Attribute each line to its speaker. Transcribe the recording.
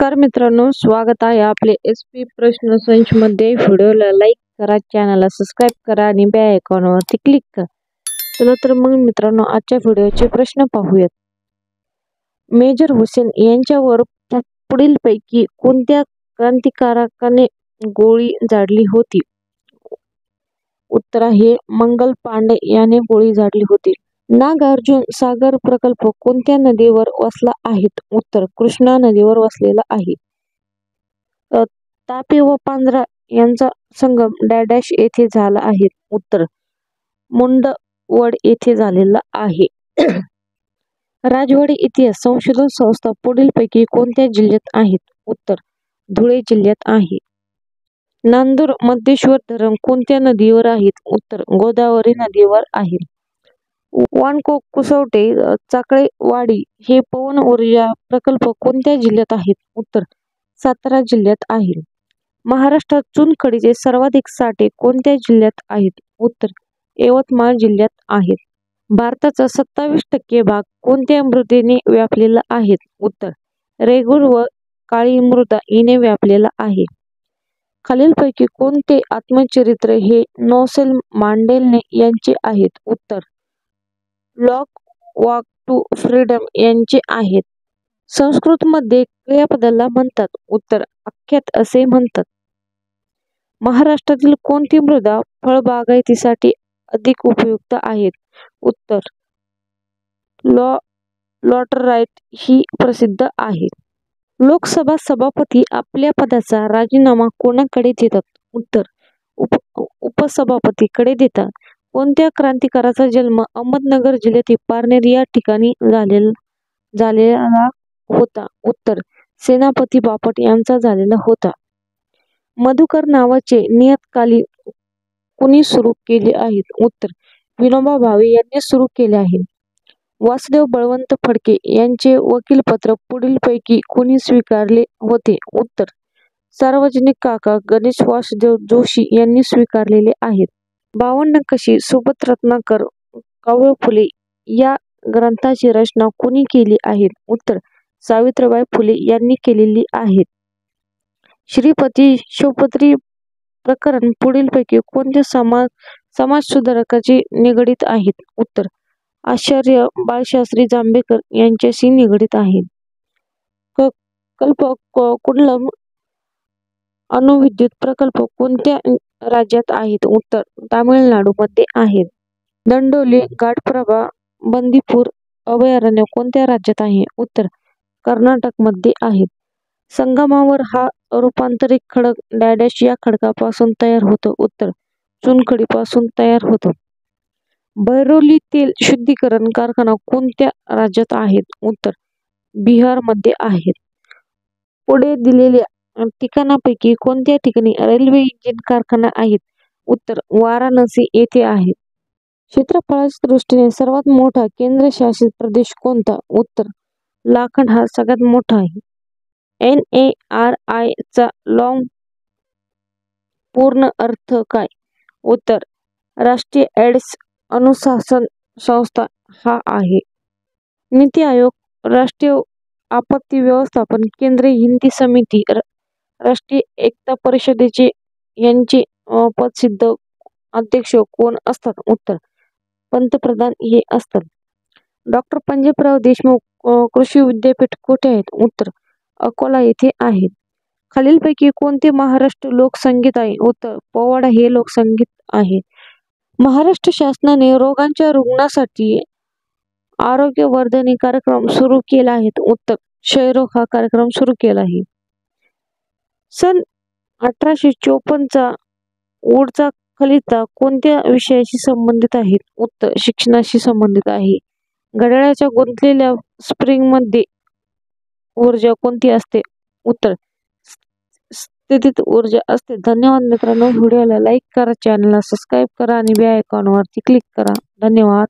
Speaker 1: नमस्कार मित्रांनो, स्वागत आहे आपले SP प्रश्न संच मध्ये। व्हिडिओला लाईक करा, चॅनलला सबस्क्राइब करा आणि बेल आयकॉनवरती क्लिक करा। चला तर मग मित्रांनो, आजच्या व्हिडिओचे प्रश्न पाहूयात। मेजर हुसेन यांच्यावर पुढीलपैकी कोणत्या क्रांतिकारकाने गोळी झाडली होती? उत्तर आहे मंगल पांडे याने गोळी झाडली होती। नागार्जुन सागर प्रकल्प कोणत्या नदीवर वसला आहे? उत्तर कृष्णा नदीवर वसलेला आहे। तापी व पांझरा यांचा संगम डॅश येथे झाला आहे? उत्तर मुंडवड येथे झालेला आहे। राजवाडी इतिहास संशोधन संस्था पुढीलपैकी कोणत्या जिल्ह्यात आहेत? उत्तर धुळे जिल्ह्यात आहे। नांदूर मध्येश्वर धरण कोणत्या नदीवर आहेत? उत्तर गोदावरी नदीवर आहे। वानको कुसवटे चाकळेवाडी हे पवन ऊर्जा प्रकल्प कोणत्या जिल्ह्यात आहेत? उत्तर सातारा जिल्ह्यात आहे। महाराष्ट्रात चुनखडीचे सर्वाधिक साठे कोणत्या जिल्ह्यात आहेत? उत्तर यवतमाळ जिल्ह्यात आहेत। भारताचा 27% भाग कोणत्या मृदेने व्यापलेला आहे? उत्तर रेगूर व काळी मृदा हिने व्यापलेला आहे। खालीलपैकी कोणते आत्मचरित्र हे नेल्सन मंडेला यांचे आहेत? उत्तर वॉक टू फ्रीडम यांचे आहेत। संस्कृत मध्ये क्रियापदाला म्हणतात? उत्तर आख्यात असे म्हणतात। महाराष्ट्रातील कोणती मृदा फळबागायतीसाठी अधिक उपयुक्त आहे? उत्तर लॅटराइट ही प्रसिद्ध आहे। लोकसभा सभापती आपल्या पदाचा राजीनामा कोणाकडे देतात? उत्तर उपसभापतीकडे देतात। कोणत्या क्रांतिकारकाचा जन्म अहमदनगर जिल्ह्यातील पारनेर या ठिकाणी झालेला होता? उत्तर सेनापती बापट यांचा झालेला होता। मधुकर नावाचे नियतकालिक कुणी सुरू केले आहेत? उत्तर विनोबा भावे यांनी सुरू केले आहे। वासुदेव बळवंत फडके यांचे वकीलपत्र पुढीलपैकी कुणी स्वीकारले होते? उत्तर सार्वजनिक काका गणेश वासुदेव जोशी यांनी स्वीकारलेले आहेत। 52 कशी सुबोधरत्नाकर कावळे फुले या ग्रंथाची रचना कुणी केली आहे? उत्तर सावित्रीबाई फुले यांनी केलेली आहे। श्रीपती शिवपत्री प्रकरण पुढीलपैकी कोणत्या समाजसुधारकाची निगडीत आहेत? उत्तर आचार्य बाळशास्त्री जांभेकर यांच्याशी निगडीत आहे। कल्पकुंडलम अणुविद्युत प्रकल्प कोणत्या राज्यात आहेत? उत्तर तामिळनाडू मध्ये आहेत। दंडोली घाटप्रभा बंदीपूर अभयारण्य कोणत्या राज्यात आहे? उत्तर कर्नाटक मध्ये आहेत। संगमावर हा रूपांतरित खडक डॅश या खडकापासून तयार होतो? उत्तर चुनखडीपासून तयार होतो। बहरौली तेल शुद्धीकरण कारखाना कोणत्या राज्यात आहे? उत्तर बिहार मध्ये आहे। पुढे दिलेल्या ठिकाणापैकी कोणत्या ठिकाणी रेल्वे इंजिन कारखाना आहेत? उत्तर वाराणसी येथे आहे। क्षेत्रफळाच्या दृष्टीने सर्वात मोठा केंद्रशासित प्रदेश कोणता? उत्तर लाखंड हा सगळ्यात मोठा आहे। NARI चा लॉंग पूर्ण अर्थ काय? उत्तर राष्ट्रीय एड्स अनुशासन संस्था हा आहे। नीति आयोग, राष्ट्रीय आपत्ती व्यवस्थापन केंद्रीय हिंदी समिती, राष्ट्रीय एकता परिषदेचे यांचे पदसिद्ध अध्यक्ष कोण असतात? उत्तर पंतप्रधान हे असतात। डॉक्टर पंजाबराव देशमुख कृषी विद्यापीठ कुठे आहेत? उत्तर अकोला येथे आहेत। खालीलपैकी कोणते महाराष्ट्र लोकसंगीत आहे? उत्तर पोवाडा हे लोकसंगीत आहे। महाराष्ट्र शासनाने रोगांच्या रुग्णासाठी आरोग्यवर्धिनी कार्यक्रम सुरू केला आहे? उत्तर क्षयरोग हा कार्यक्रम सुरू केला आहे। सन 1854 चा वूडचा खलिता कोणत्या विषयाशी संबंधित आहे? उत्तर शिक्षणाशी संबंधित आहे। घड्याळाच्या गुंतलेल्या स्प्रिंग मध्ये ऊर्जा कोणती असते? उत्तर स्थितीत ऊर्जा असते। धन्यवाद मित्रांनो, व्हिडिओला लाईक करा, चॅनलला सबस्क्राइब करा आणि बेल आयकॉनवरती क्लिक करा। धन्यवाद।